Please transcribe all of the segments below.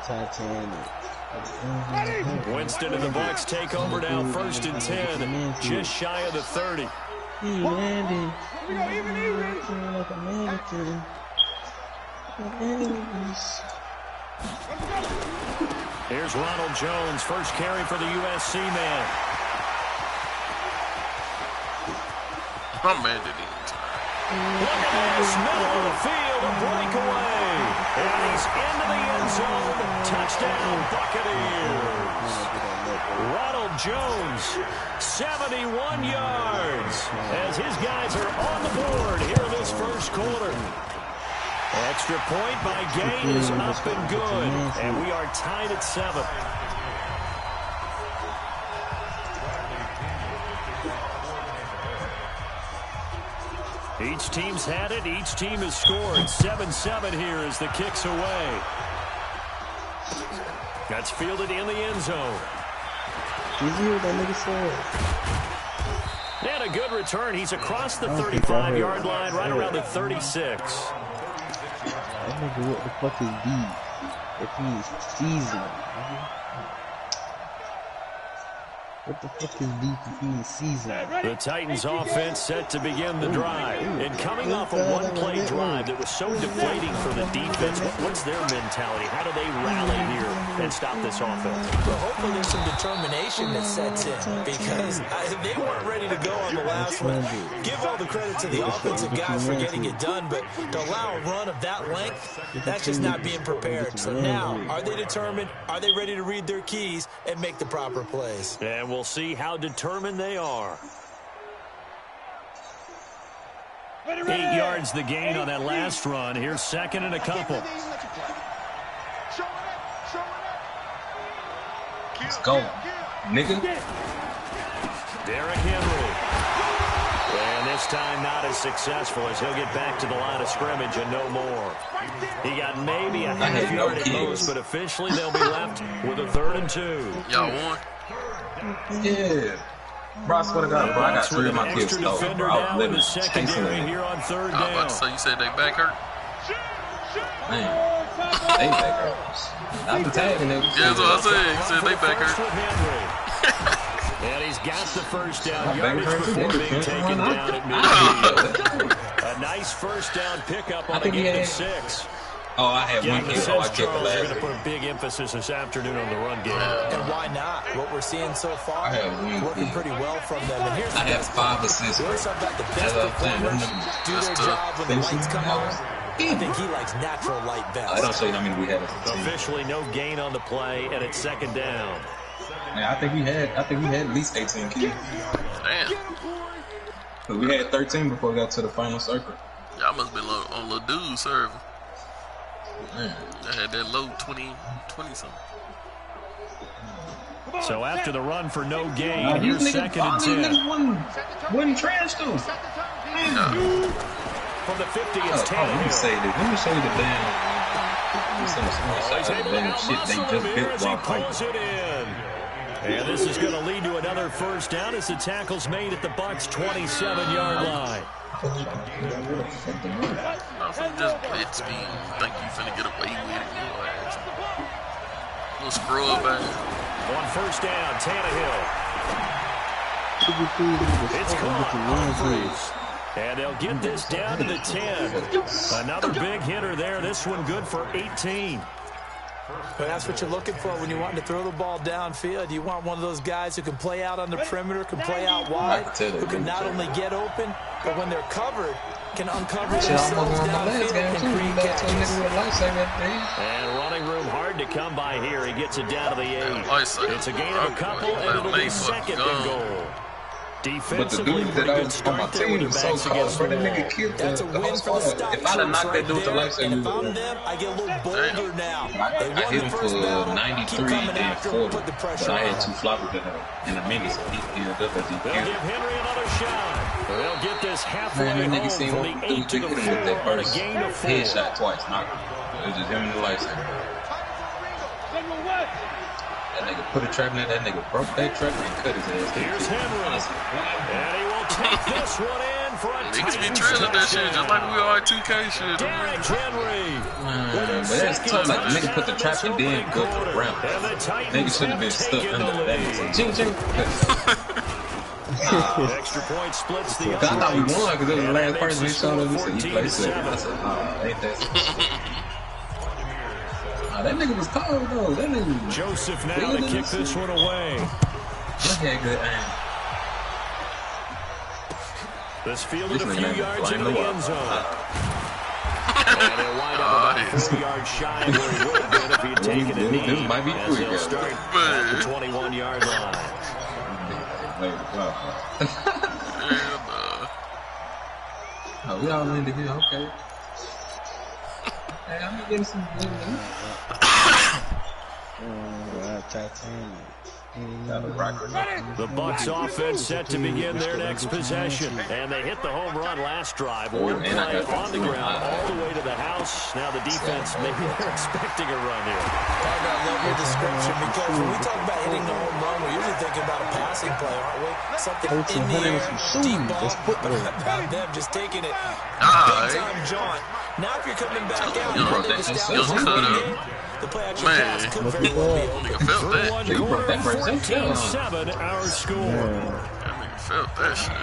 Titanic. Winston and the Bucks take over now, 1st and 10, just shy of the 30. He landed. Like a mannequin. Here's Ronald Jones, first carry for the USC man. My man didn't even turn. Look at this, middle of the field, a breakaway. And he's into the end zone. Touchdown, Buccaneers. Ronald Jones, 71 yards, as his guys are on the board here in this first quarter. Extra point by Gain is up and good, and we are tied at 7. Each team's had it. Each team has scored. 7-7 here as the kick's away. That's fielded in the end zone. And a good return. He's across the 35-yard line, right around the 36. I wonder what the fuck is D if he's seasoned. What the fuck is D if he's seasoned? The Titans offense set to begin the drive. And coming off a one-play drive that was so deflating for the defense, what's their mentality? How do they rally here and stop this offense? Well, hopefully there's some determination that sets in because they weren't ready to go on the last one. Give all the credit to the offensive guys for getting it done, but to allow a run of that length, that's just not being prepared. So now, are they determined? Are they ready to read their keys and make the proper plays? And we'll see how determined they are. 8 yards the gain on that last run. Here's 2nd and a couple. Let's go, nigga. Derrick Henry. And this time not as successful as he'll get back to the line of scrimmage and no more. He got maybe a half yard at most, but officially they'll be left with a 3rd and 2. Y'all won? Yeah. Bro, I swear to God, bro, I got 3 of my kids though, bro. I was literally chasing them. Here on 3rd down. I was about to say, you said they back hurt? Man, they back hurt. I've been tagging them. Yeah, that's what I said. You said they back hurt. And he's got the first down yardage before being taken down at midfield. A nice first down pickup on a gain of 6. Oh, I had one kid, so I get the Charles last. are going to put a big emphasis this afternoon on the run game. And why not? What we're seeing so far, working pretty well from them. And here's the I have 5 assists. We always talk about the best performers do their job when the lights come on. I think he likes natural light best. I don't show you how many we had. Officially no gain on the play, and it's 2nd down. Man, I think we had at least 18 kids. Damn. But we had 13 before we got to the final circle. Y'all must be on little dude serving. Man. I had that low 20 something. So after the run for no gain, here's 2nd and 10. Wasn't trash though. From the 50, it's 10. Let me show you the damn. Shit they just built while fighting. And this is going to lead to another first down as the tackle's made at the Bucs' 27-yard line. Nothing, just blitz me. Think you finna get away with it. Little scrub back. On first down, Tannehill. It's caught. And they'll get this down to the 10. Another big hitter there. This one good for 18. But that's what you're looking for when you want to throw the ball downfield. You want one of those guys who can play out on the perimeter, can play out wide, who can not only get open, but when they're covered, can uncover themselves downfield and create catches. And running room hard to come by here. He gets it down to the 8. It's a gain of a couple, and it'll be 2nd and goal. Defensively, but the dude that I was on my team was so cold, bro. That nigga killed That's a win for the stop. If I'd have knocked that dude to life, and if I'm them, I get a little bolder now. They I hit him for 93 and 40, but I had 2 floppers in a minute, so he healed up as he They'll give Henry another shot. They'll get this halfway home from the 8 to the 4 on a gain of 4. Headshot twice, knocked him. It was just him and the lifesaver. That nigga put a trap in that nigga broke that trap and cut his ass. Here's Henry. And he will take this one in in for a Niggas be drilling that shit just like we are 2K shit. Derrick Henry. But that's tough. Like, nigga put the trap and then go to the ground. Nigga should have been stuck under that. Ching, ching. Extra point splits the I thought we won because it was the last person he showed up. He said he played second. I said, oh, ain't that that nigga was cold though. That nigga. Joseph now to kick this one away. He had good aim. This fielded a few yards into the end zone. And he'll wind up about 4 yards shy of where he would have been if he had taken a knee. This might be as he'll start at the 21-yard line. Oh, we all into here, okay. Hey, I'm getting some good news. The Bucs offense set to begin their next possession, and they hit the home run last drive. One play on the ground all the way to the house. Now the defense, maybe they're expecting a run here. I love your description because when we talk about hitting the home run, we're usually thinking about a passing play, aren't we? Something in the air, deep ball, but about them just taking it big time jaunt. Now if you're coming back out, the play out your pass could very well be open. Felt that. 14-7 our score. That nigga felt that shit.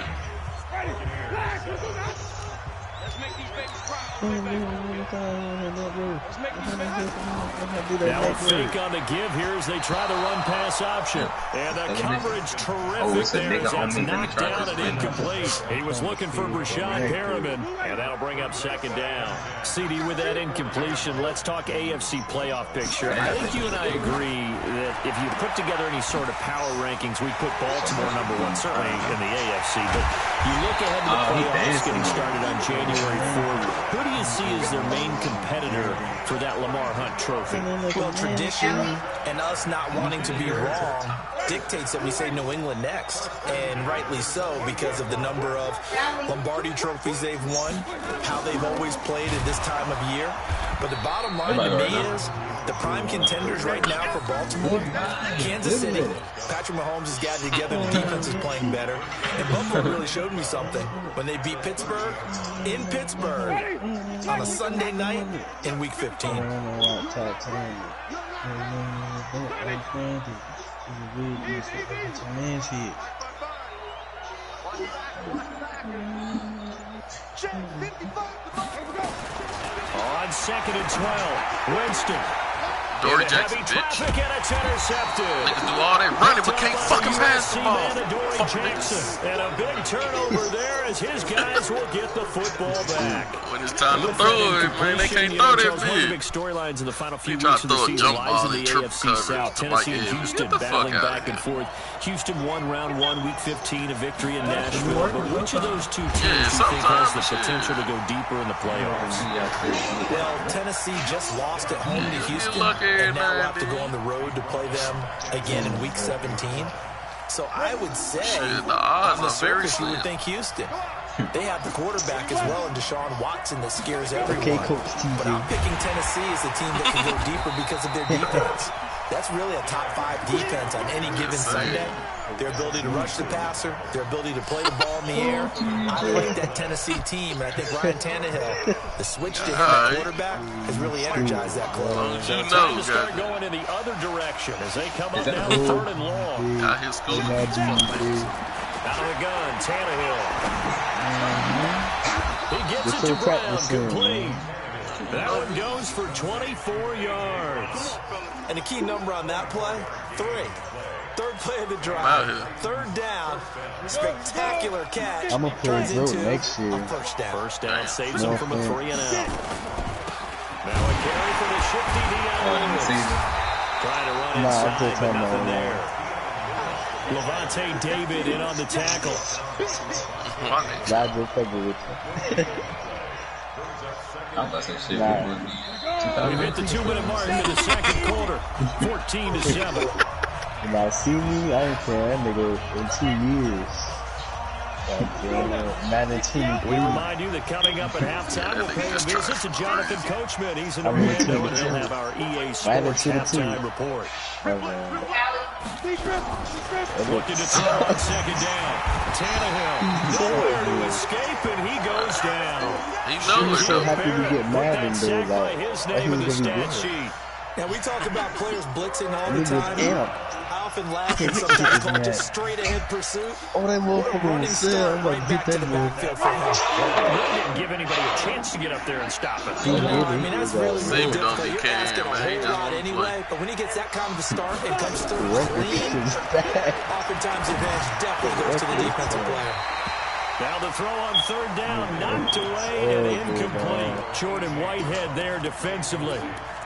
Now a fake on the give here as they try the run-pass option. And the coverage terrific there as that's knocked down and incomplete. He was looking for Rashad Perriman, and that'll bring up second down. CD, with that incompletion, let's talk AFC playoff picture. I think you and I agree that if you put together any sort of power rankings, we'd put Baltimore #1, certainly in the AFC. But you look ahead to the playoffs getting started on January 4th. Who do you see as their main competitor for that Lamar Hunt trophy? Well, tradition and us not wanting to be wrong dictates that we say New England next, and rightly so because of the number of Lombardi trophies they've won, how they've always played at this time of year. But the bottom line to me is the prime contenders right now for Baltimore, Kansas City. Patrick Mahomes has got it together, the defense is playing better, and Buffalo really showed me something when they beat Pittsburgh in Pittsburgh on a Sunday night in Week 15. On 2nd and 12, Winston. Dory Jackson, bitch. Traffic and it's intercepted. Niggas do all that running but can't fucking pass the ball. And a big turnover there as his guys will get the football back. When it's time to throw it, man, they can't throw that One of the big bitch. storylines in the final few He tried weeks to of the throw a season jump lies ball in the and triple AFC coverage South. to Tennessee Mike and Evans. Houston Get the fuck battling out back of and here. forth. Houston won round 1, Week 15, a victory in Nashville. But which of those two teams do you think has the potential to go deeper in the playoffs? Well, Tennessee just lost at home to Houston, and now we'll have to go on the road to play them again in Week 17. So I would say, the odds on the are very surface, you would slim. think Houston. They have the quarterback as well in Deshaun Watson that scares everyone. Okay, Coach TJ. But I'm picking Tennessee as a team that can go deeper because of their defense. That's really a top 5 defense on any given Sunday. Their ability to rush the passer, their ability to play the ball in the air. I like that Tennessee team, and I think Ryan Tannehill, the switch to him at quarterback, has really energized that club. You Time know, to start going in the other direction as they come up now 3rd and long. out here schooling. Out of the gun, Tannehill. He gets it to Brown, complete. That one goes for 24 yards. And the key number on that play, 3. 3rd play of the Out drive. here. 3rd down. Spectacular catch. I'm gonna play Turns broke into next year. a first down. First down saves him from a 3 and out. Now a carry for the shifty Deion Lewis. Trying to run inside, but nothing there. Levante David in on the tackle. We've hit the 2-minute mark into the second quarter. 14-7. Now see me, I ain't playing that nigga in 2 years. We remind you that coming up at halftime, we'll pay a visit to Jonathan Coachman. He's in Orlando, and he'll have our EA Sports halftime report. Looking to throw on second down. Tannehill, nowhere to escape, and he goes down. He knows so happy to get mad in there. Sacked by his name in the stat sheet. Now, we talk about players blitzing all the time. I often laugh at sometimes called just straight-ahead pursuit. Oh, that motherfucker was still. I'm like, get that backfield for him. Didn't give anybody a chance to get up there and stop it. I mean, that's really difficult. He You're asking a whole lot anyway, but when he gets that kind of a start and comes through clean, oftentimes the advantage definitely goes to the defensive player. Now the throw on third down, knocked away and incomplete. Jordan Whitehead there defensively.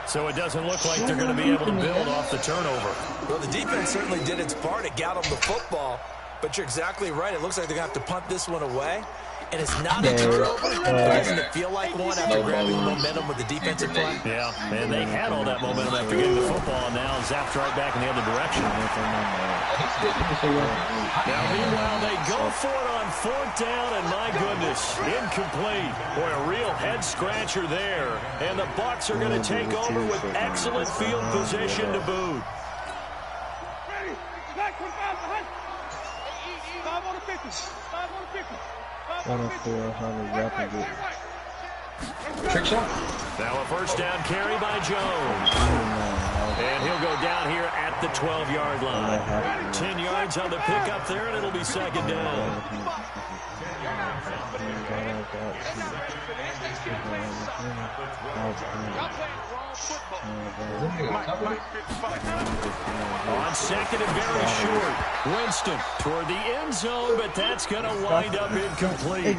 So it doesn't look like they're going to be able to build off the turnover. Well, the defense certainly did its part. It got them the football. But you're exactly right. It looks like they're going to have to punt this one away. And it's not a turnover, but doesn't it feel like one after grabbing momentum with the defensive play? Yeah, and they had all that momentum after getting the football, and now zapped right back in the other direction. Now, meanwhile, they go for it on fourth down, and my goodness, incomplete. Boy, a real head-scratcher there. And the Bucs are going to take over with excellent field position to boot. Trick shot. Now a first down carry by Jones. And he'll go down here at the 12-yard line. 10 yards on the pickup there, and it'll be second down. On second and very short. Winston toward the end zone, but that's going to wind up incomplete.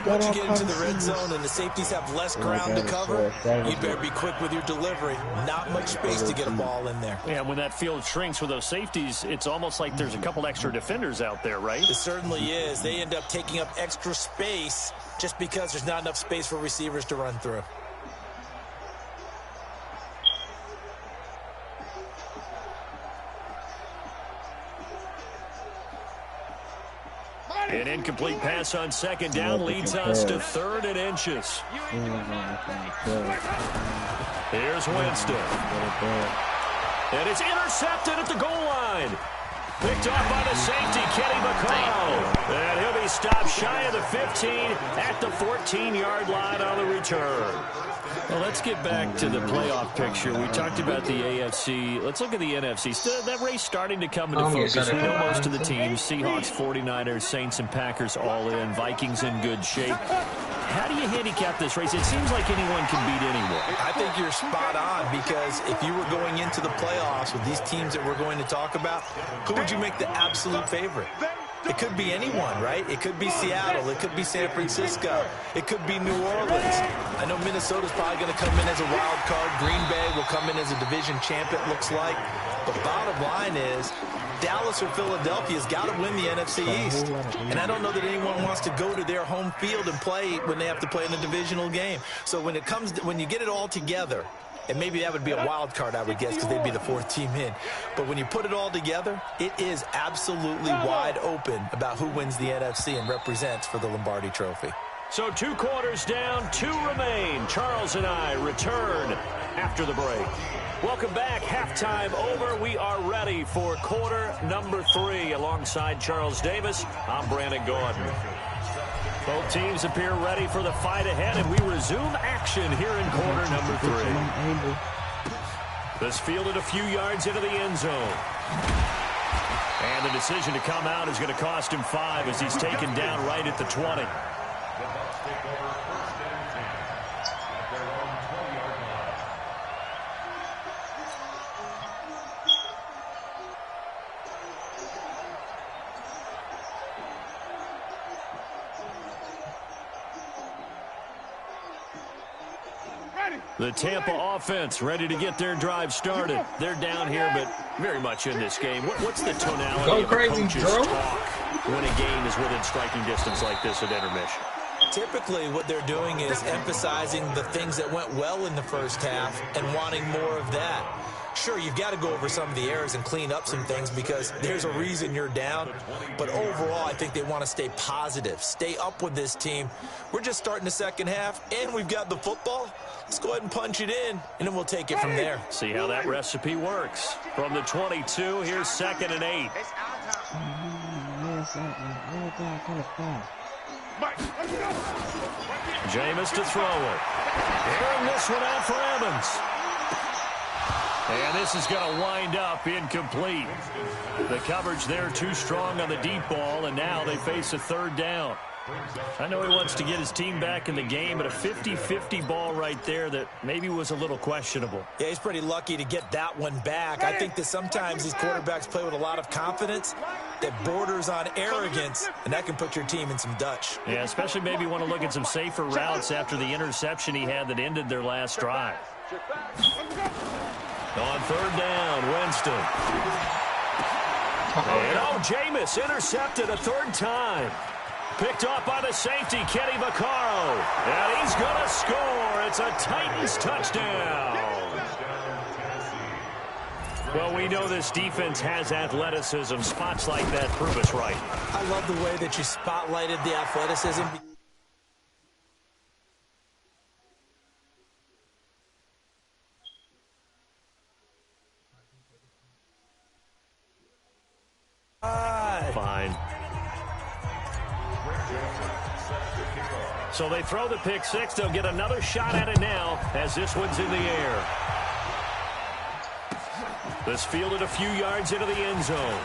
Once you get into the red zone and the safeties have less ground to cover, you better be quick with your delivery. Not much space to get a ball in there. Yeah, when that field shrinks with those safeties, it's almost like there's a couple extra defenders out there, right? It certainly is. They end up taking up extra space just because there's not enough space for receivers to run through. An incomplete pass on second down leads us to third and inches. Here's Winston. And it's intercepted at the goal line. Picked off by the safety, Kenny McCall. And he'll be stopped shy of the 15 at the 14-yard line on the return. Well, let's get back to the playoff picture. We talked about the AFC. Let's look at the NFC. Still, that race starting to come into focus. We know most of the teams, Seahawks, 49ers, Saints, and Packers all in. Vikings in good shape. How do you handicap this race? It seems like anyone can beat anyone. I think you're spot on, because if you were going into the playoffs with these teams that we're going to talk about, who would you make the absolute favorite? It could be anyone, right? It could be Seattle. It could be San Francisco. It could be New Orleans. I know Minnesota's probably going to come in as a wild card. Green Bay will come in as a division champ, it looks like. But bottom line is, Dallas or Philadelphia's got to win the NFC East. And I don't know that anyone wants to go to their home field and play when they have to play in a divisional game. So when it comes to, when you get it all together, and maybe that would be a wild card, I would guess, because they'd be the fourth team in. But when you put it all together, it is absolutely wide open about who wins the NFC and represents for the Lombardi Trophy. So 2 quarters down, 2 remain. Charles and I return after the break. Welcome back. Halftime over. We are ready for quarter number 3. Alongside Charles Davis, I'm Brandon Gordon. Both teams appear ready for the fight ahead, and we resume action here in quarter number 3. This fielded a few yards into the end zone. And the decision to come out is going to cost him 5 as he's taken down right at the 20. The Tampa offense ready to get their drive started. They're down here, but very much in this game. What's the tonality of the coach's talk when a game is within striking distance like this at intermission? Typically, what they're doing is emphasizing the things that went well in the first half and wanting more of that. Sure, you've got to go over some of the errors and clean up some things because there's a reason you're down. But overall, I think they want to stay positive, stay up with this team. We're just starting the second half, and we've got the football. Let's go ahead and punch it in, and then we'll take it from there. See how that recipe works. From the 22, here's 2nd and 8. Jameis to throw it. Airing this one out for Evans. And this is going to wind up incomplete. The coverage there too strong on the deep ball, and now they face a 3rd down. I know he wants to get his team back in the game, but a 50-50 ball right there that maybe was a little questionable. Yeah, he's pretty lucky to get that one back. I think that sometimes these quarterbacks play with a lot of confidence that borders on arrogance, and that can put your team in some Dutch. Yeah, especially maybe want to look at some safer routes after the interception he had that ended their last drive. On 3rd down, Winston. And Jameis intercepted a 3rd time. Picked off by the safety, Kenny Vaccaro. And he's going to score. It's a Titans touchdown. Well, we know this defense has athleticism. Spots like that prove us right. I love the way that you spotlighted the athleticism. Fine. So they throw the pick 6. They'll get another shot at it now as this one's in the air. This fielded a few yards into the end zone.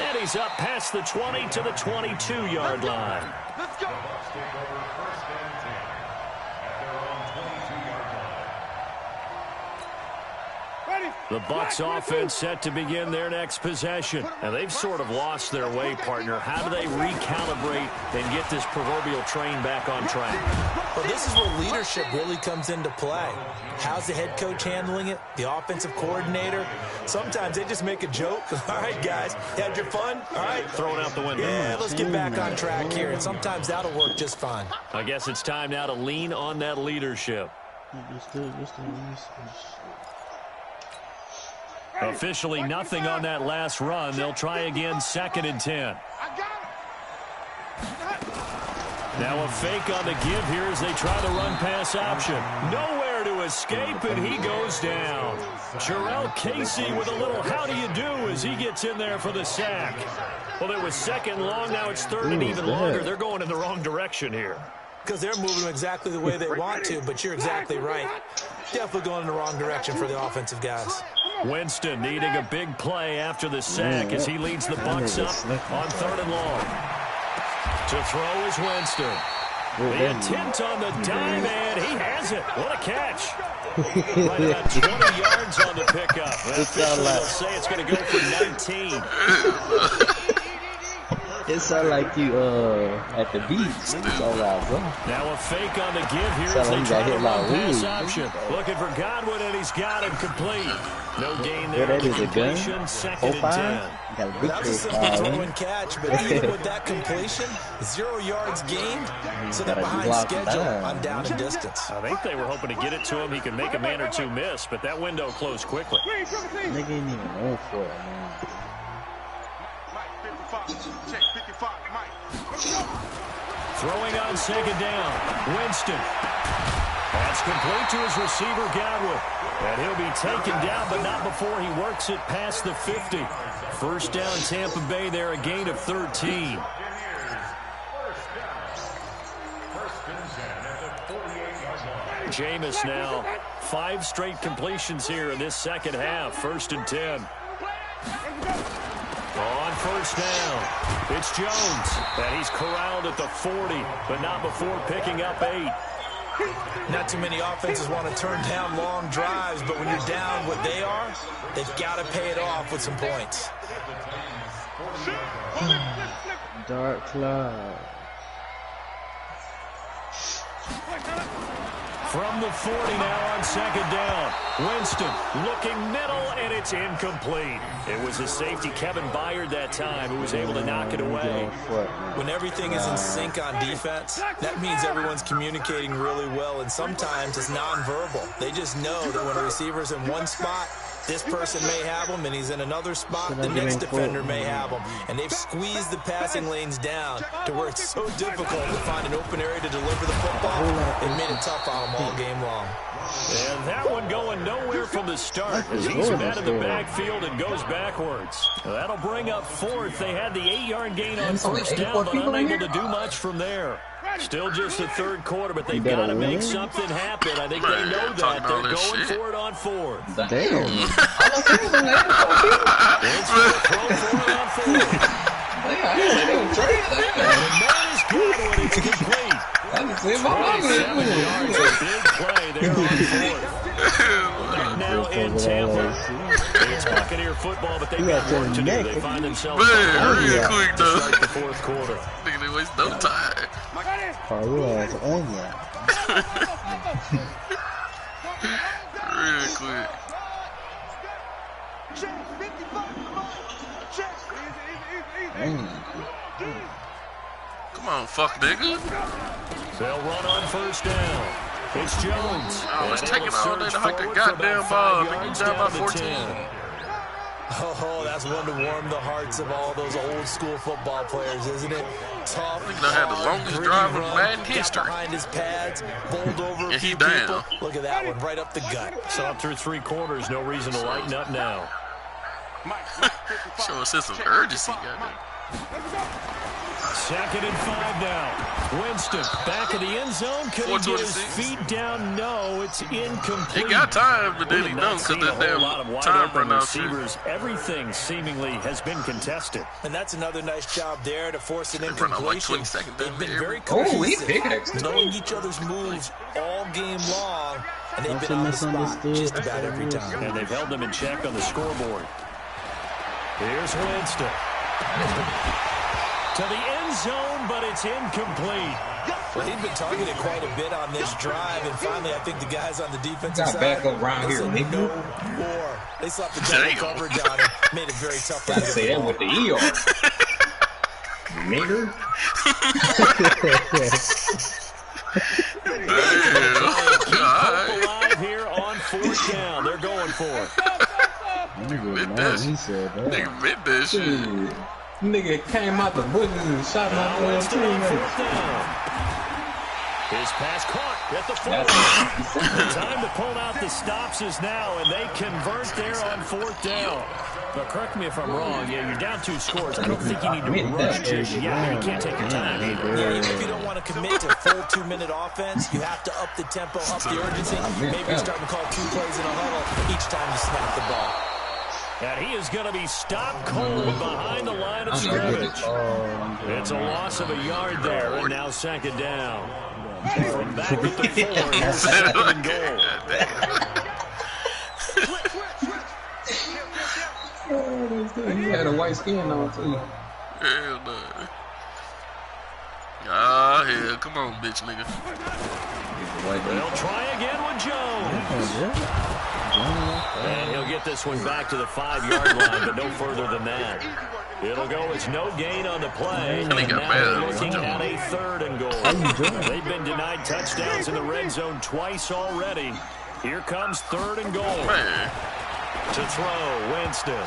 And he's up past the 20 to the 22-yard line. Let's go. The Bucs offense set to begin their next possession. And they've sort of lost their way, partner. How do they recalibrate and get this proverbial train back on track? Well, this is where leadership really comes into play. How's the head coach handling it? The offensive coordinator? Sometimes they just make a joke. All right, guys, had your fun? All right. Throw it out the window. Yeah, let's get back on track here. And sometimes that'll work just fine. I guess it's time now to lean on that leadership. Officially nothing on that last run. They'll try again, 2nd and 10. Now a fake on the give here as they try the run-pass option. Nowhere to escape, and he goes down. Jarrell Casey with a little how do you do as he gets in there for the sack. Well, it was 2nd long. Now it's 3rd and even longer. They're going in the wrong direction here. Because they're moving exactly the way they want to, but you're exactly right. Definitely going in the wrong direction for the offensive guys. Winston needing a big play after the sack as he leads the Bucs up on 3rd and long. To throw is Winston. The attempt on the dime, and he has it. What a catch. Right about 20 yards on the pickup. Officially will say it's going to go for 19. It sound like you at the beach. It's all right, bro. Now a fake on the give here as they try to run pass option. Looking for Godwin, and he's got him complete. No gain there. That is a gun. 2nd and 10. That was a simple throw and catch, but even with that completion, 0 yards gained, so they're behind schedule on down and distance. I think they were hoping to get it to him. He could make a man or two miss, but that window closed quickly. Nigga ain't even known for it, man. Throwing on 2nd down. Winston. That's complete to his receiver, Godwin. And he'll be taken down, but not before he works it past the 50. 1st down, Tampa Bay there, a gain of 13. Jameis now, 5 straight completions here in this second half. 1st and 10. On 1st down, it's Jones, and he's corralled at the 40, but not before picking up 8. Not too many offenses want to turn down long drives, but when you're down what they are, they've got to pay it off with some points. Dark cloud. From the 40 now on second down. Winston looking middle, and it's incomplete. It was a safety, Kevin Byard, that time, who was able to knock it away. When everything is in sync on defense, that means everyone's communicating really well, and sometimes it's nonverbal. They just know that when a receiver's in one spot, this person may have him, and he's in another spot. The next defender may have him. And they've squeezed the passing lanes down to where it's so difficult to find an open area to deliver the football. They've made it tough on them all game long. And that one going nowhere from the start as he's met in the backfield and goes backwards. That'll bring up fourth. They had the 8-yard gain on first down, but unable to do much from there. Still just the third quarter, but they've got to make something happen. I think they know that. They're going for it on fourth. Damn. It's throw for it on fourth. And that is good when it's complete. 27 yards, a big play there on fourth. Now in Tampa. It's Buccaneer football, but they've got work to do. They find themselves real quick, though. to start the fourth quarter. Nigga, they waste no time. Real quick. Come on, fuck nigga. They'll run on first down. It's Jones. Oh, it's taking all day to hike the goddamn ball. Nigga, you down by 14. Oh, that's one to warm the hearts of all those old school football players, isn't it? Tough, I think they had the longest drive in Madden history. Behind his pads, bowled over and he down. Look at that one, right up the gut. Saw through three quarters, no reason to lighten up now. Show us some urgency, goddamn. 2nd and 5 now. Winston back of the end zone. Can he get his feet down? No, it's incomplete. He got time, but then he don't because that damn time run out receivers. Everything seemingly has been contested. And that's another nice job there to force an incompletion. Like They've been very cohesive, knowing each other's moves all game long, and they've been on the spot just about every time. And they've held them in check on the scoreboard. Here's Winston. To the end zone, but it's incomplete. Well, he'd been targeted quite a bit on this drive, and finally I think the guys on the defensive side back up around here, nigga. No more. They slapped the double coverage on him, made it very tough for him. Say that with the ER. Nigger. Alive here on fourth down. They're going for it. Nigga meant that shit. Nigga came out the bushes and shot my little teammate. His pass caught at the 40. The time to pull out the stops is now, and they convert there on fourth down. But correct me if I'm wrong. Yeah, you're down 2 scores. I don't think you need to rush just yet. You can't take your time either. Yeah, even if you don't want to commit to full 2-minute offense, you have to up the tempo, up the urgency. Maybe you're starting to call 2 plays in a huddle each time you snap the ball. And he is going to be stopped cold behind the line of scrimmage. It's a loss of a yard there, and now second down. From back at the 4, second and goal. He had a white skin on, too. Hell no. Ah, hell, come on, bitch, nigga. They'll try again with Jones. And he'll get this one back to the 5-yard line, but no further than that. It'll go. It's no gain on the play. And now they're looking at a 3rd and goal. They've been denied touchdowns in the red zone twice already. Here comes 3rd and goal. To throw, Winston.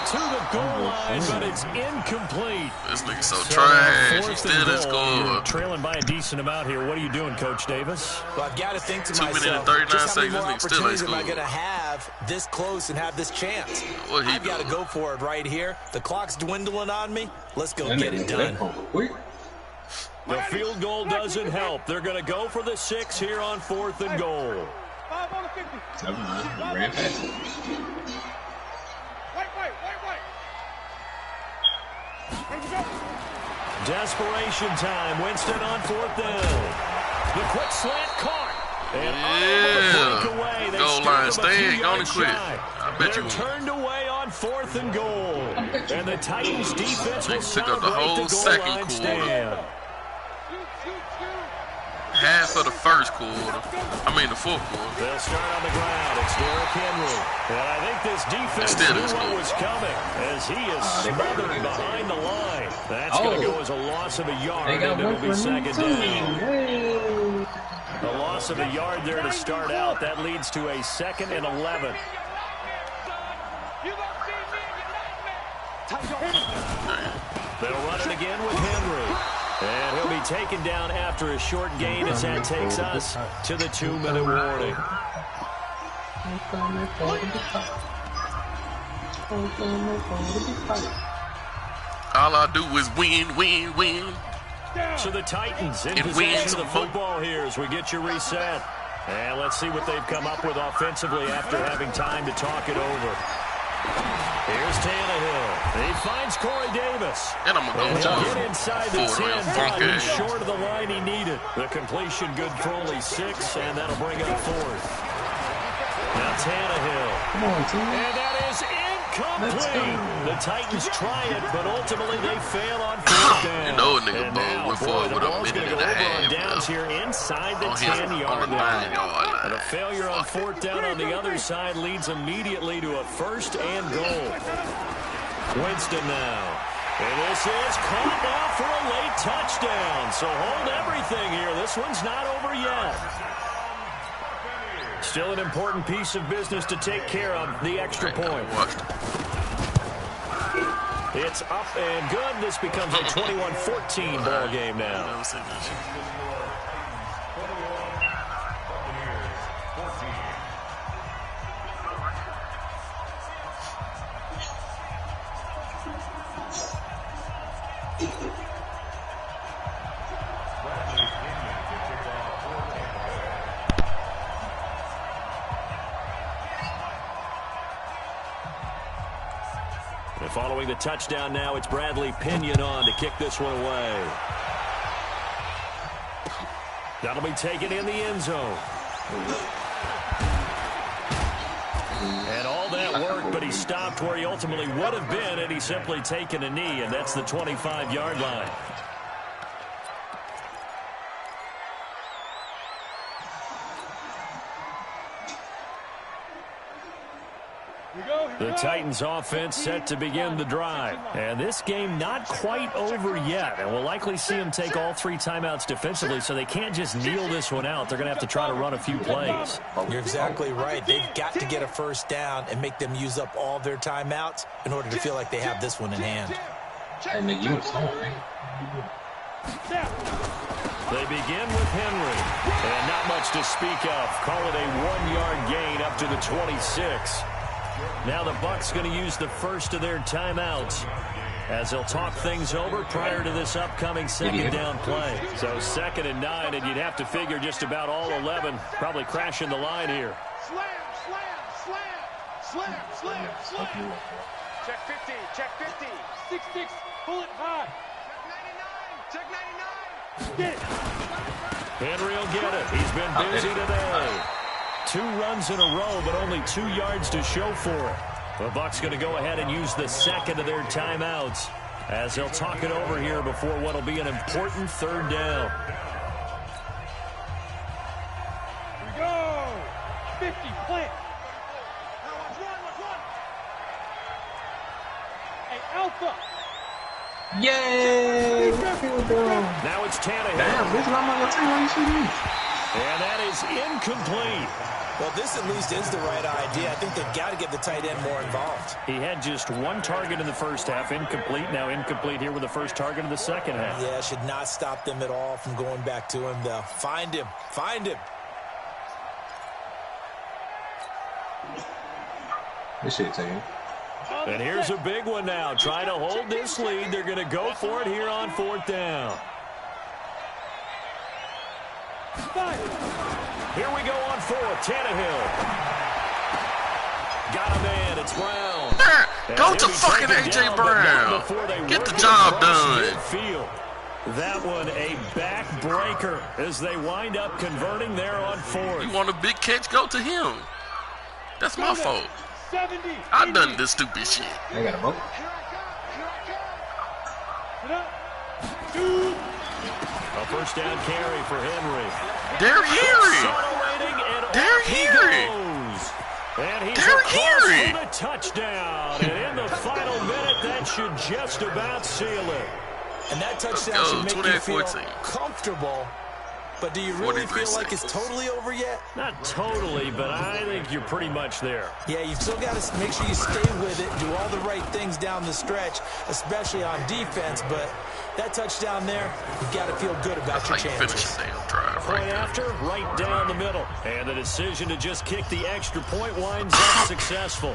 To the goal line, but it's incomplete. This nigga's so trash. He still didn't score. Trailing by a decent amount here. What are you doing, Coach Davis? Well, I've got to think to 2 myself, minutes and 39 just how many seconds. more This nigga still ain't opportunities am I scored. going to have this close and have this chance? I've got to go for it right here. The clock's dwindling on me. Let's go get it done. The field goal doesn't help. They're going to go for the 6 here on 4th and goal. Ran past him. Desperation time. Winston on 4th down. The quick slant caught. And breakaway. They goal line stay. Gonna quit. I bet They're you turned away on 4th and goal. And the Titans defense will took up the celebrate whole the goal second line quarter. stand. half of the first quarter. I mean the fourth quarter. They'll start on the ground. It's Derrick Henry. And I think this defense knew what was coming as he is smothered behind the line. That's going to go as a loss of a yard, and it'll be second down. A loss of a yard there to start out. That leads to a 2nd and 11. They'll run it again with Henry. And he'll be taken down after a short gain as that takes us to the 2-minute warning. All I do is win, win, win. So the Titans in possession of the football here as we get you reset. And let's see what they've come up with offensively after having time to talk it over. Here's Tannehill. He finds Corey Davis. And I'm going to go get inside the 10. He's short of the line he needed. The completion good for only 6, and that'll bring up 4th. Now Tannehill. Come on, team. And that is incomplete. The Titans try it, but ultimately they fail on 4th down. You know a nigga ball went forward with a minute and a half. Downs here inside the 10-yard line. And a failure on 4th down on the other side leads immediately to a 1st and goal. Winston now. And this is caught now for a late touchdown. So hold everything here. This one's not over yet. Still an important piece of business to take care of, the extra point. It's up and good. This becomes a 21-14 ball game now. And following the touchdown now, it's Bradley Pinion on to kick this one away. That'll be taken in the end zone. And all that work, but he stopped where he ultimately would have been, and he's simply taken a knee, and that's the 25-yard line. The Titans offense set to begin the drive. And this game not quite over yet. And we'll likely see them take all 3 timeouts defensively, so they can't just kneel this one out. They're going to have to try to run a few plays. You're exactly right. They've got to get a 1st down and make them use up all their timeouts in order to feel like they have this one in hand. Hey, nigga, you was home, man. They begin with Henry. And not much to speak of. Call it a 1-yard gain up to the 26. Now the Bucs going to use the first of their timeouts as they'll talk things over prior to this upcoming 2nd down play. So 2nd and 9, and you'd have to figure just about all 11 probably crashing the line here. Slam. Check 50, check 50. 6-6, pull it high. Check 99, check 99. Get it. Henry will get it. He's been busy today. 2 runs in a row, but only 2 yards to show for it. The Bucs going to go ahead and use the 2nd of their timeouts as they'll talk it over here before what will be an important 3rd down. Here we go. 50, plant. Hey, Alpha. Yay! Now it's Tannehill. Damn, bitch, I'm on your team. Why you shooting? And that is incomplete. Well, this at least is the right idea. I think they've got to get the tight end more involved. He had just 1 target in the first half, incomplete. Now incomplete here with the first target of the second half. Yeah, should not stop them at all from going back to him, though. Find him. Find him. This shit, team. And here's a big one now. Trying to hold this lead. They're going to go for it here on 4th down. Here we go on 4th. Tannehill. Got a man. It's Brown. Go to fucking A.J. Brown. Get the job done. Midfield. That one a backbreaker as they wind up converting there on 4th. You want a big catch? Go to him. That's my fault. 70. I done this stupid shit. I got a vote. A first down carry for Henry. Derrick Henry. Accelerating, and Derrick off he Henry. goes. And he's Derrick across Henry. for the touchdown. And in the final minute, that should just about seal it. And that touchdown should make you feel 28-14. comfortable. But do you really feel like it's totally over yet? Not totally, but I think you're pretty much there. Yeah, you've still got to make sure you stay with it, do all the right things down the stretch, especially on defense. But that touchdown there, you've got to feel good about your chances. Finish the damn drive Point right after, right down the middle. And the decision to just kick the extra point winds up successful.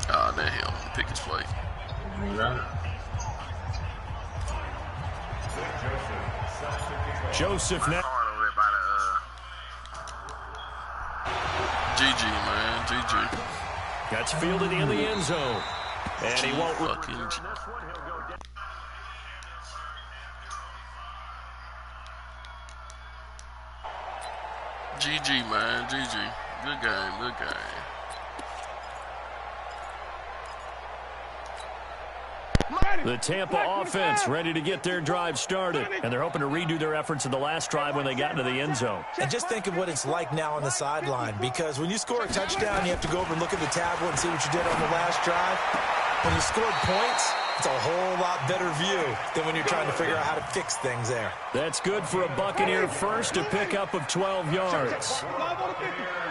Ah, damn. Pick his play. Joseph now. GG, man. GG. That's fielded in the end zone. And he won't. Fucking GG, man. GG. Good game. Good game. The Tampa offense ready to get their drive started. And they're hoping to redo their efforts in the last drive when they got into the end zone. And just think of what it's like now on the sideline, because when you score a touchdown, you have to go over and look at the tablet and see what you did on the last drive. When you scored points, it's a whole lot better view than when you're trying to figure out how to fix things there. That's good for a Buccaneer first, a pickup of 12 yards.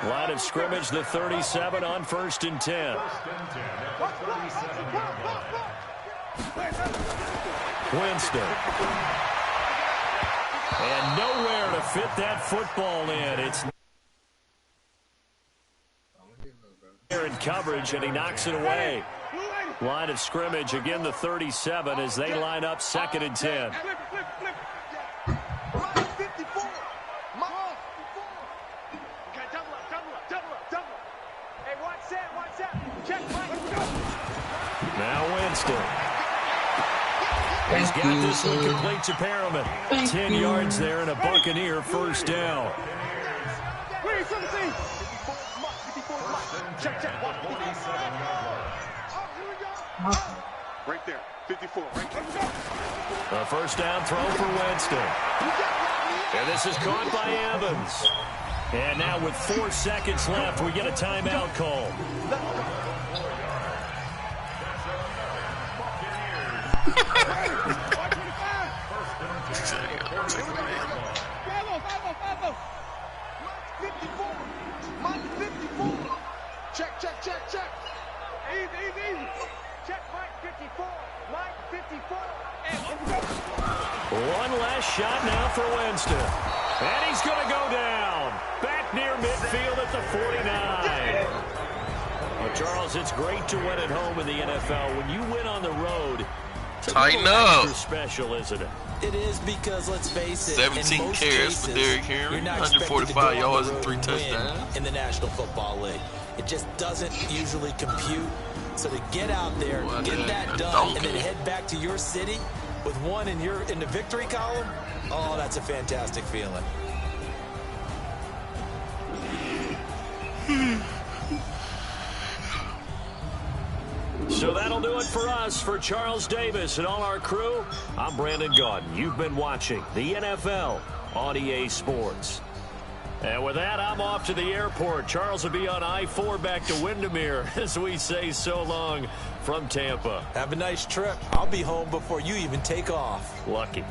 Line of scrimmage, the 37 on 1st and 10. Winston. And nowhere to fit that football in. It's in coverage, and he knocks it away. Line of scrimmage, again the 37 as they line up 2nd and 10. Now Winston. He's got this one complete to Perriman. 10 yards there and a Buccaneer first down. Right there, 54, right there. A first down throw for Winston. And this is caught by Evans. And now with 4 seconds left, we get a timeout call. Check. Easy. Check Mike 54. Mike 54. One last shot now for Winston. And he's going to go down. Back near midfield at the 49. Well, Charles, it's great to win at home in the NFL. When you win on the road, tighten up. Special, isn't it? It is, because let's face it, 17 carries for Derrick Henry, 145 yards and 3 touchdowns in the National Football League. It just doesn't usually compute. So to get out there, get that done, and then head back to your city with one in the victory column, oh, that's a fantastic feeling. So that'll do it for us. For Charles Davis and all our crew, I'm Brandon Gaudin. You've been watching the NFL on EA Sports. And with that, I'm off to the airport. Charles will be on I-4 back to Windermere as we say so long from Tampa. Have a nice trip. I'll be home before you even take off. Lucky.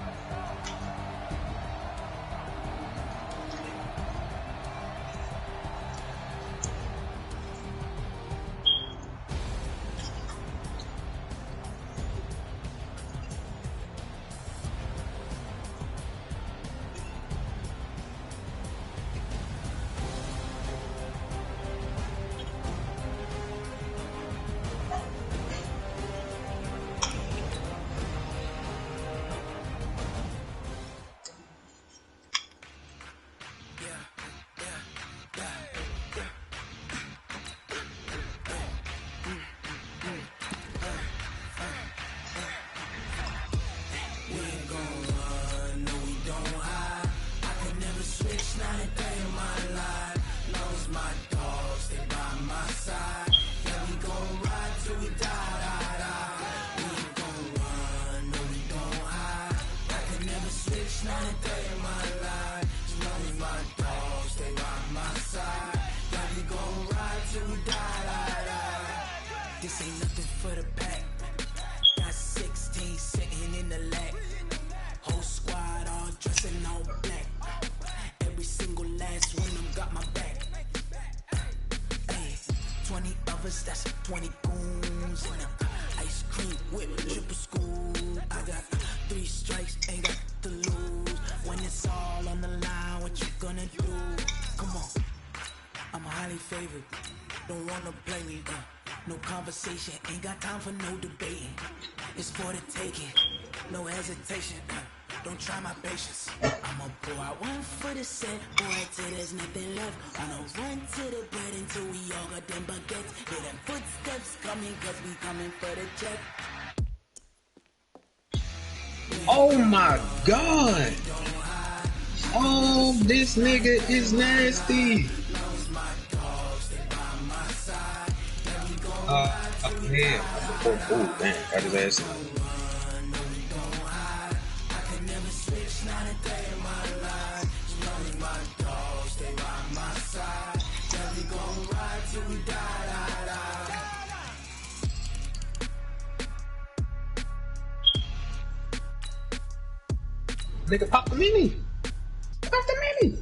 This ain't nothing for the pack. Got 16 sitting in the lag. Whole squad all dressing all black. Every single last one of them got my back. Hey, 20 of us, that's 20 goons in them. Ice cream whip, triple school. I got 3 strikes, ain't got to lose. When it's all on the line, what you gonna do? Come on, I'm highly favored. Don't wanna play me, no conversation, ain't got time for no debating. It's for the taking, no hesitation. Don't try my patience. I'ma pour out one for the set, boy, till there's nothing left. I'ma run to the bread until we all got them baguettes. Hear them footsteps coming, cause we coming for the check. Oh my God! Oh, this nigga is nasty. Yeah. Oh, damn. Got his ass in. Nigga, pop the mini. Pop the mini.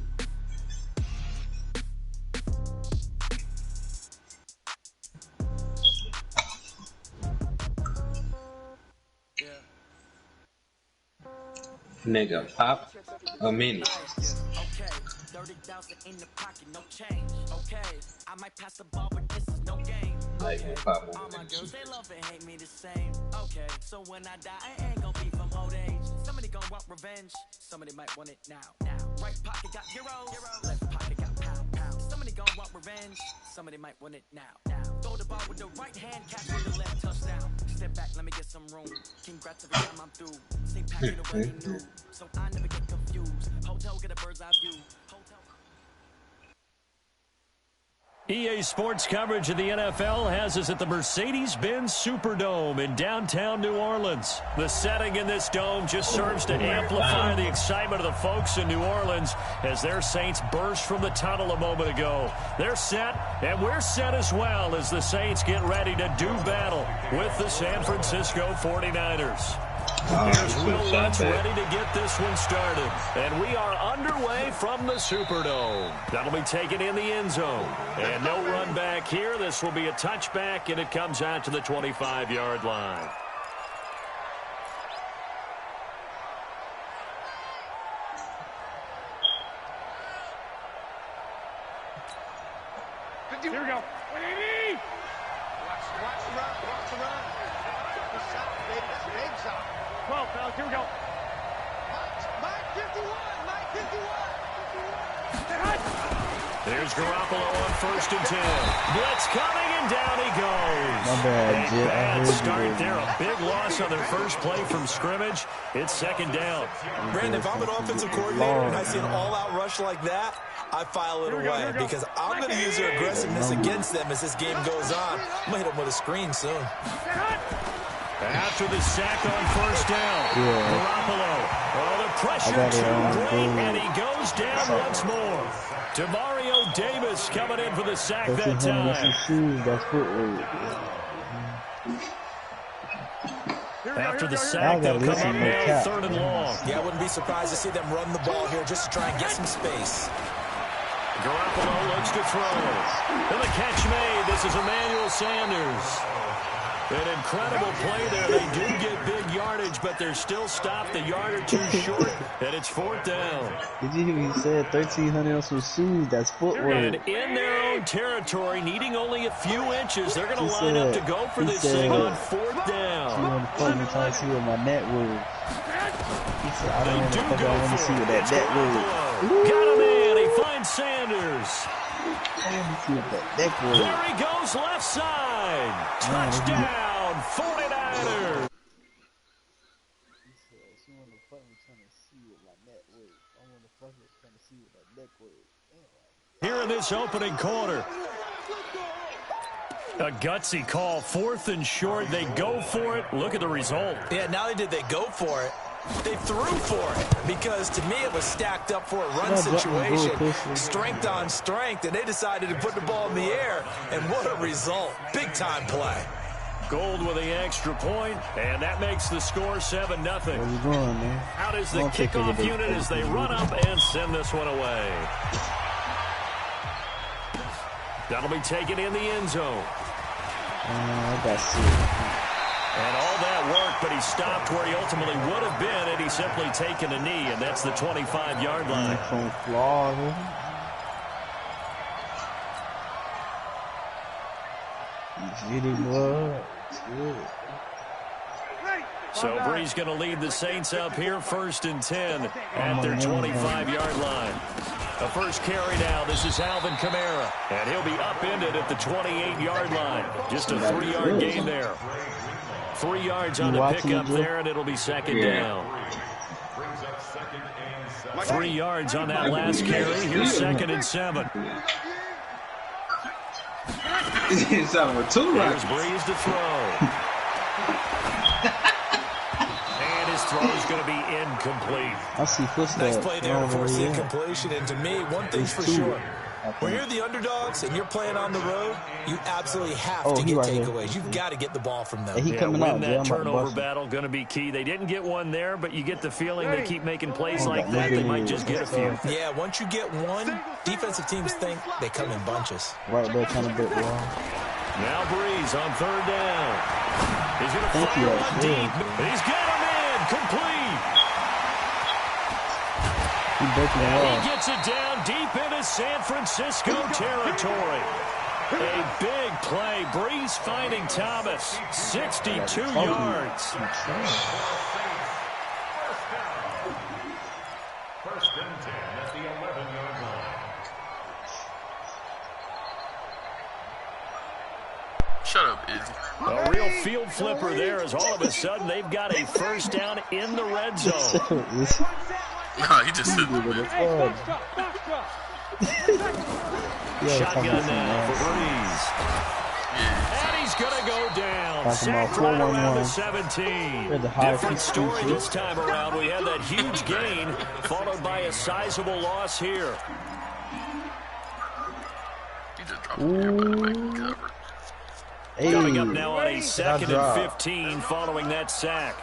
Nigga, pop a mini. Okay, 30,000 in the pocket, no change. Okay, I might pass the ball, but this is no game. Okay, all my girls, they love and hate me the same. Okay, so when I die, I ain't gonna be from old age. Somebody gonna want revenge, somebody might want it now. Right pocket got heroes, left pocket got pound. Somebody gonna want revenge, somebody might want it now. Throw the ball with the right hand, catch with the left, touchdown. Step back, let me get some room. Congrats every time I'm through. Same pattern already new, so I never get confused. Hotel get a bird's eye view. EA Sports coverage of the NFL has us at the Mercedes-Benz Superdome in downtown New Orleans. The setting in this dome just serves to amplify the excitement of the folks in New Orleans as their Saints burst from the tunnel a moment ago. They're set, and we're set as well as the Saints get ready to do battle with the San Francisco 49ers. Here's Will Lutz ready to get this one started. And we are underway from the Superdome. That'll be taken in the end zone. And no run back here. This will be a touchback, and it comes out to the 25-yard line. Here we go. Watch the run. Watch the run. That's shot, baby. That's a big shot. 12, fellas. Here we go. Mike 51. Mike 51. There's Garoppolo on 1st and 10. Blitz coming, and down he goes. My bad, Jit. Bad start there. A big loss on their first play from scrimmage. It's 2nd down. Brandon, if I'm an offensive coordinator and I see an all-out rush like that, I file it away because I'm going to use their aggressiveness against them as this game goes on. I'm going to hit them with a screen soon. After the sack on 1st down, Garoppolo. Oh, the pressure too great, and he goes down once more. Demario Davis coming in for the sack that time. After the sack, they'll come up now 3rd and long. Yeah, I wouldn't be surprised to see them run the ball here just to try and get some space. Garoppolo looks to throw. And the catch made. This is Emmanuel Sanders. An incredible play there. They do get big yardage, but they're still stopped a yard or two short, and it's 4th down. Did you hear he said 1,300 on some shoes? That's footwork. And in their own territory, needing only a few inches, they're going to line up to go for this thing on 4th down. She on the phone trying to see what my net was. He said, I don't want to see what that net was. Got him in. He finds Sanders. There he goes, left side. Touchdown, 49ers. She wanted to fuck me trying to see what my net was. I wanted to fuck her trying to see what my neck was. Here in this opening quarter. A gutsy call, 4th and short. They go for it. Look at the result. Yeah, not only did they go for it, they threw for it, because to me it was stacked up for a run situation, strength on strength, and they decided to put the ball in the air, and what a result. Big time play. Gold with the extra point, and that makes the score 7-0. Where you going, man? Out is the kickoff unit as they run up and send this one away. That'll be taken in the end zone. That's it. And all that work, but he stopped where he ultimately would have been had he simply taken a knee, and that's the 25-yard line. From Florida. Giddy blood. So Bree's going to lead the Saints up here 1st and 10 at their 25-yard line. The first carry now. This is Alvin Kamara, and he'll be upended at the 28-yard line. Just a 3-yard gain there. 3 yards on the pickup there, and it'll be second down. 3 yards on that last carry. Here's 2nd and 7. He's out with 2 right. Here's Breeze to throw. And his throw is going to be incomplete. I see footsteps. Nice play there to force the incompletion. And to me, one thing's for sure. When you're the underdogs and you're playing on the road, you absolutely have to get takeaways. You've got to get the ball from them. Win that turnover battle, going to be key. They didn't get one there, but you get the feeling they keep making plays like that. They might just get a few. Yeah, once you get one, defensive teams think they come in bunches. Right there, kind of bit wrong. Now Breeze on 3rd down. He's going to fire one deep. He's got him in. Complete. And he gets it down deep into San Francisco territory. A big play. Breeze finding Thomas. 62 yards. First and 10 at the 11-yard line. Shut up, Izzy. A real field flipper there as all of a sudden they've got a first down in the red zone. Nah, he just said Shotgun now for Breeze. And he's going to go down. Sacked right around the 17. Different story this time around. We had that huge gain followed by a sizable loss here. He just dropped the cover. Coming up now on a 2nd and 15 following that sack.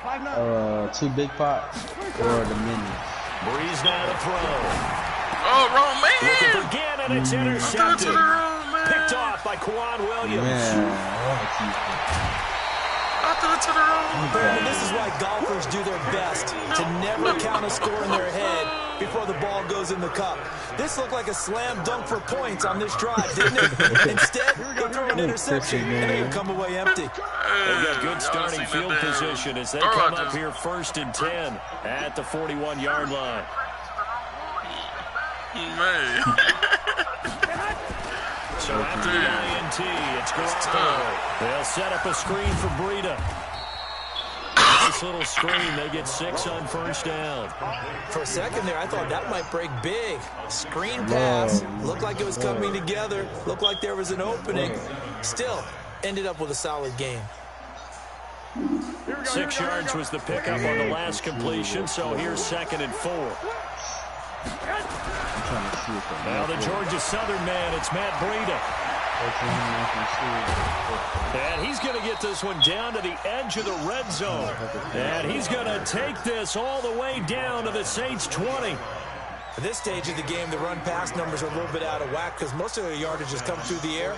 2 big pots or the mini. Breeze now to throw. Oh, wrong man. Looking for Gann, and it's intercepted. Picked off by Quan Williams. I threw it to the wrong Brandon, this is why golfers do their best to never count a score in their head before the ball goes in the cup. This looked like a slam dunk for points on this drive, didn't it? Instead, they throw an interception, and they come away empty. They've got good starting field position as they come up here 1st and 10 at the 41-yard line. Man. So after the INT, it's Garoppolo. They'll set up a screen for Breida. Nice little screen. They get 6 on 1st down. For a second there, I thought that might break big. Screen pass. Looked like it was coming together. Looked like there was an opening. Still, ended up with a solid game. 6 yards was the pickup on the last completion, so here's 2nd and 4. Now the Georgia Southern man, it's Matt Breida. And he's going to get this one down to the edge of the red zone. And he's going to take this all the way down to the Saints 20. At this stage of the game, the run-pass numbers are a little bit out of whack because most of their yardage has come through the air.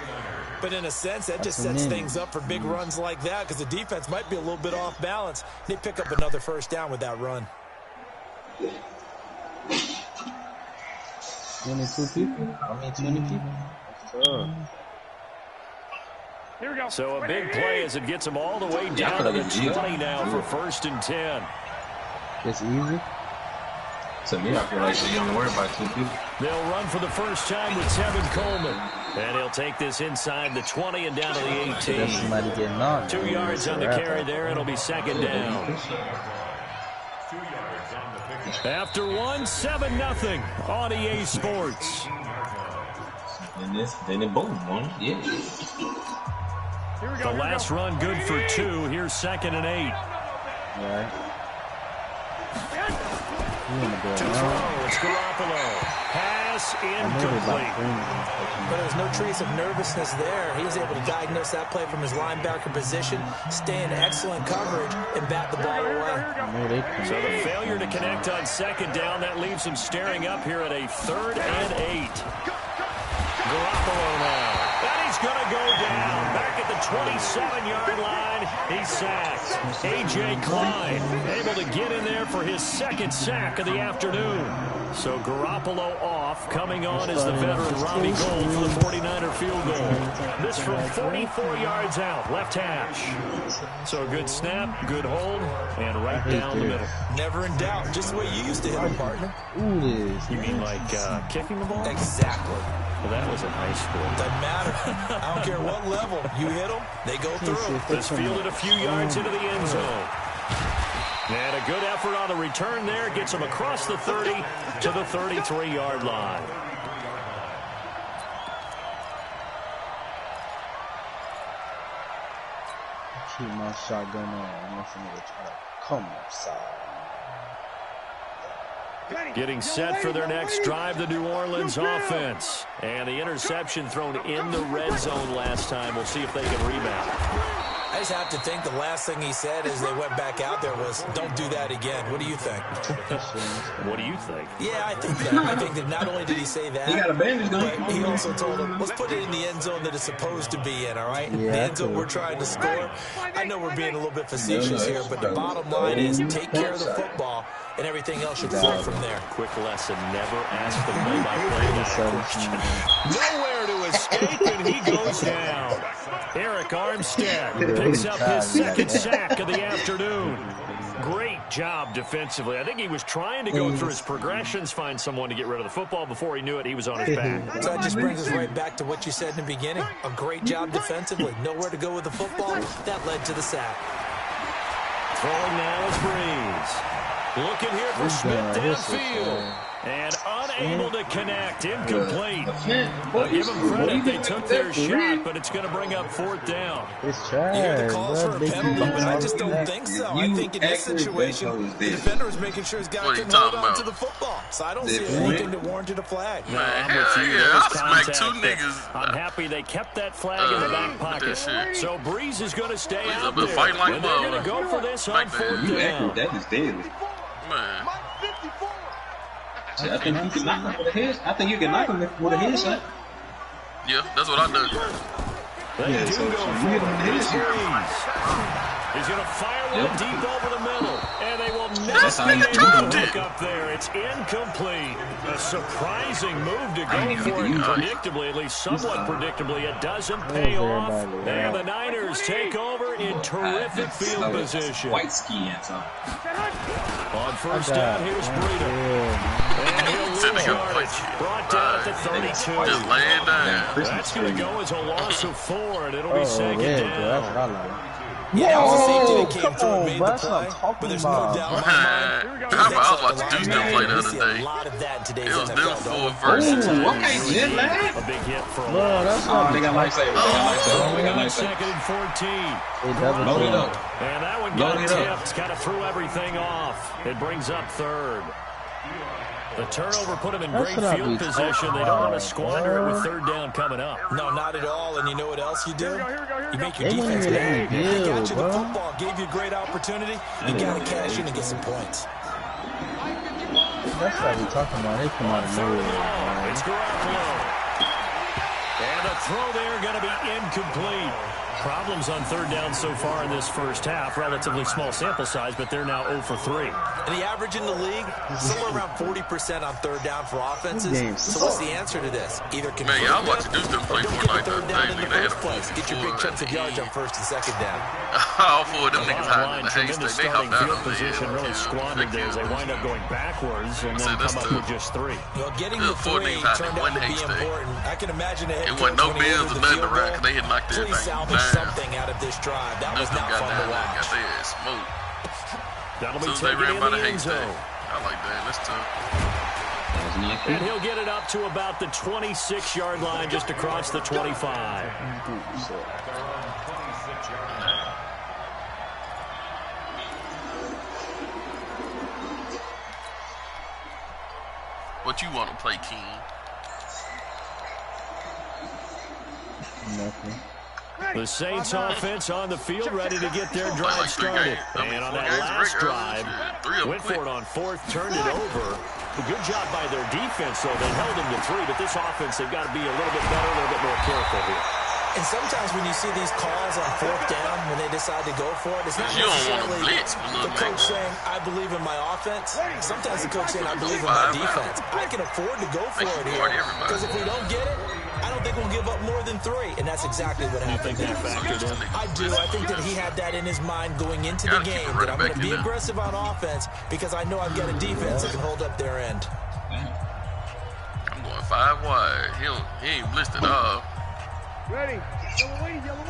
But in a sense, that just sets things up for big runs like that because the defense might be a little bit off balance. They pick up another 1st down with that run. 22 people? I mean, 20 people? Here we go. So a big play as it gets them all the way down to the 20 now for 1st and 10. It's easy. To me, I feel like they don't worry about 2 people. They'll run for the first time with Tevin Coleman. And he'll take this inside the 20 and down to the 18. Somebody getting knocked. 2 yards on the carry there. It'll be 2nd down. After 1, 7-0 on EA Sports. Then it boom, one. Yeah. The last run good for 2. Here's 2nd and 8. Right. To throw, it's Garoppolo. Has pass incomplete. But there's no trace of nervousness there. He was able to diagnose that play from his linebacker position, stay in excellent coverage, and bat the ball away. So the failure to connect on second down, that leaves him staring up here at a 3rd and 8. Garoppolo now. And he's going to go down. Back at the 27-yard line, he's sacked. A.J. Klein able to get in there for his 2nd sack of the afternoon. So Garoppolo off. Coming on is the veteran Robbie Gould for the 49er field goal. This from 44 yards out, left hash. So a good snap, good hold, and right down the middle. Never in doubt. Just the way you used to hit him, partner. You mean like kicking the ball? Exactly. Well, that was in high school. Doesn't matter. I don't care what level. You hit them, they go through. This fielded a few yards into the end zone. And a good effort on the return there. Gets him across the 30 to the 33-yard line. Keep my shotgun on. I'm going to try to come outside. Getting set for their next drive, the New Orleans offense. And the interception thrown in the red zone last time. We'll see if they can rebound. I just have to think the last thing he said as they went back out there was, don't do that again. What do you think? What do you think? Yeah, I think that. I think that not only did he say that, He got a bandage gun. but he also told him, let's put it in the end zone that it's supposed to be in, all right? Yeah, the end zone we're trying to score. I know we're being a little bit facetious here, but the bottom line is take care of the football, and everything else should flow from there. Quick lesson, never ask the play-by-play question. Nowhere to escape, and he goes down. Eric Armstead picks up his 2nd sack of the afternoon. Great job defensively. I think he was trying to go through his progressions, find someone to get rid of the football. Before he knew it, he was on his back. So that just brings us right back to what you said in the beginning. A great job defensively. Nowhere to go with the football. That led to the sack. Throwing now is Breeze. Looking here for Smith downfield. And unable to connect. Incomplete. Give them credit. They took their shot, but it's going to bring up 4th down. It's trash. You hear the calls for a penalty, but I just don't think so. I think in this situation, the defender is making sure his guy can hold on to the football. So I don't see anything that warranted a flag. No, I'm with you. I'll smack 2 niggas. I'm happy they kept that flag in the back pocket. So Breeze is going to stay out there. And they're going to go for this on 4th down. That is deadly. Man. I think you can knock him with a headshot. I think you can knock him with a headshot. Yeah, that's what I do. They do go for it. He's going to fire one deep over the middle. And they will never be able to look up there. It's incomplete. A surprising move to go for it. Predictably, at least somewhat predictably, it doesn't pay off. And the Niners take over in terrific field position. White ski and so. On 1st down, here's Breeder. And he'll lose yardage. Brought down at the 32. Just lay it down. That's going to go as a loss of 4, and it'll be 2nd down. That's what I like. Yeah, it was a safety that came through and made the play, but there's no doubt in my mind. I was watching Deuce them play the We other see day. a lot of that in today's It was them NFL. 4 versus 2. Okay, jet lag. A big hit for a Bro, that's Oh, not they got lifesavers. They got lifesavers. They got on lifesavers. 2nd and 14. Load it up. And that one Load got it up. tipped. Kind of threw everything off. It brings up 3rd. The turnover put them in great field position. They don't want to squander it with 3rd down coming up. No, not at all. And you know what else you do? You make your defense bad. They got you the football, gave you a great opportunity. You got to cash in and get some points. That's what we're talking about. They come out of nowhere. It's Garoppolo. And the throw there going to be incomplete. Problems on 3rd down so far in this first half. Relatively small sample size, but they're now 0 for 3. And the average in the league, somewhere around 40% on 3rd down for offenses. So what's the answer to this? Either convert Man, y'all watching Deuce them play don't for get like the 3rd down in the they had first place. Get your big chunks of yards on 1st and 2nd down. All 4 of them niggas Bottom hiding in line, the haystack. tremendous They starting hopped out field on the position, really squandered there as they wind up going backwards and then come up with just 3. Well, getting Yeah, the 4 3 niggas hiding turned in out one to be haystack. important. I can imagine a head It coach wasn't no when he bills ordered or the nothing to field rack. goal, They had knocked please everything salvage down. something out of this drive. That was Deuce them not got fun to down there and watch. got their ass smoked. That'll As be soon as they taken ran in by the the end haystack. zone. I like that. That's tough. And he'll get it up to about the 26-yard line just across the 25. What you want to play, King? Nothing. The Saints offense on the field, ready to get their drive started. And on that last drive, went for it on fourth, turned it over. A good job by their defense, though. They held him to 3, but this offense, they've got to be a little bit better, a little bit more careful here. And sometimes when you see these calls on fourth down, when they decide to go for it, it's not necessarily the coach saying, I believe in my offense. Sometimes the coach saying, I believe in my defense. I can afford to go for it here, because if we don't get it, I don't think we'll give up more than 3, and that's exactly what happened. I do. I think that he had that in his mind going into the game, that I'm going to be aggressive on offense because I know I've got a defense that can hold up their end. I'm going 5 wide. He ain't blitzed at all. Ready.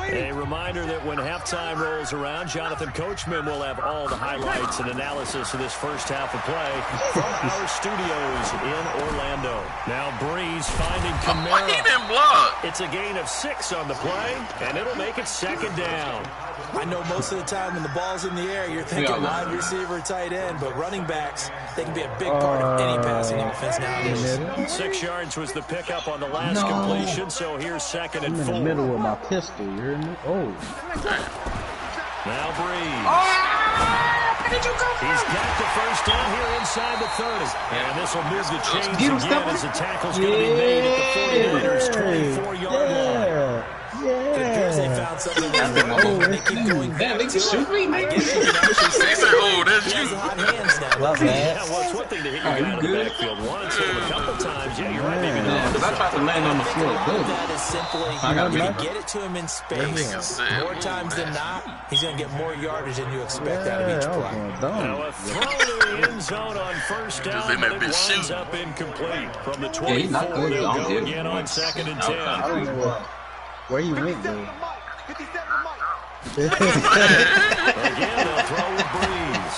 A reminder that when halftime rolls around, Jonathan Coachman will have all the highlights and analysis of this first half of play from our studios in Orlando. Now Breeze finding Kamara. He didn't block. It's a gain of 6 on the play, and it'll make it second down. I know most of the time when the ball's in the air, you're thinking wide receiver, tight end, but running backs, they can be a big part of any passing offense nowadays. 6 yards was the pickup on the last completion, so here's second and 4. I'm in the middle of my pistol, you hear me? Oh. Now Breeze. He's got the first down here inside the 30. And this will move the chains again as the tackle's going to be made at the 49ers' 24-yard line. It appears they found something wrong. They keep going back to it. I guess you can actually say he has hot hands now. Love that. Yeah, well, it's one thing to hit you out of the backfield once, but a couple times, yeah, you're right, maybe not. Because I tried to land on the floor. That is simply get it to him in space. More times than not, he's going to get more yardage than you expect out of each play. Now a throw to the end zone on first down, but it winds up incomplete. From the 24, they'll go again on second and 10. Where you went, though? Again, they'll throw with Breeze.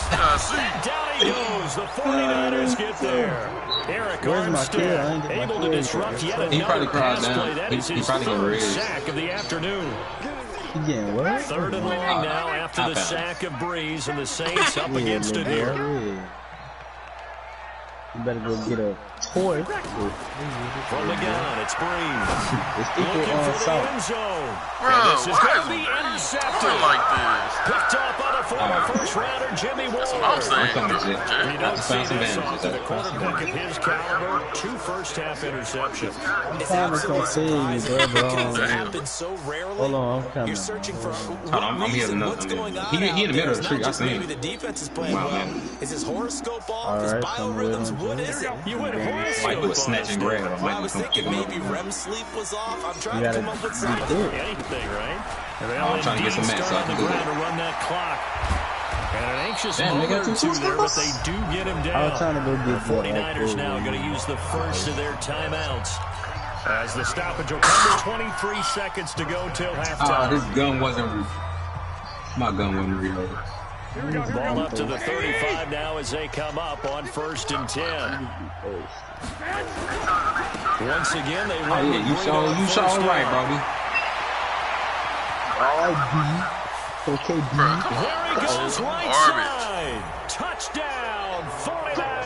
Down he goes. The 49ers get there. Eric Armstead able to disrupt yet another pass play. That is his third sack of the afternoon. Third and long now after the sack of Breeze, and the Saints up against it here. You better go get a toy. From the gun, it's Breeze. It's equal on south. End zone. Bro, this is going to why be is intercepted. like this? Picked up by the former first-rounder Jimmy Ward. That's what I'm saying. We don't see this often. A quarterback of his caliber, 2 first-half interceptions. It's absolutely surprising because it happens so rarely. Hold on, I'm coming. You're searching for I'm reason, what's going on. He in the middle of the tree. I see maybe him. the defense is playing well. Is his horoscope off? His biorhythms? What is it? You went horoscope. Might do a snatch and grab. I was thinking maybe REM sleep was off. I'm trying to come up with something. Anything, right? I'm trying to get some mats so I can do it. To run that clock. And an anxious Damn, moment or 2 there, but scores? they do get him down. I was trying to go get The 49ers now going to use the first of their timeouts. As the stoppage will come to 23 seconds to go till halftime. This gun wasn't my gun wasn't reloaded. Ball up to the 35 now as they come up on 1st and 10. Once again, they run You saw it right, Brody. Okay, B. There he goes right side. Touchdown, 49ers.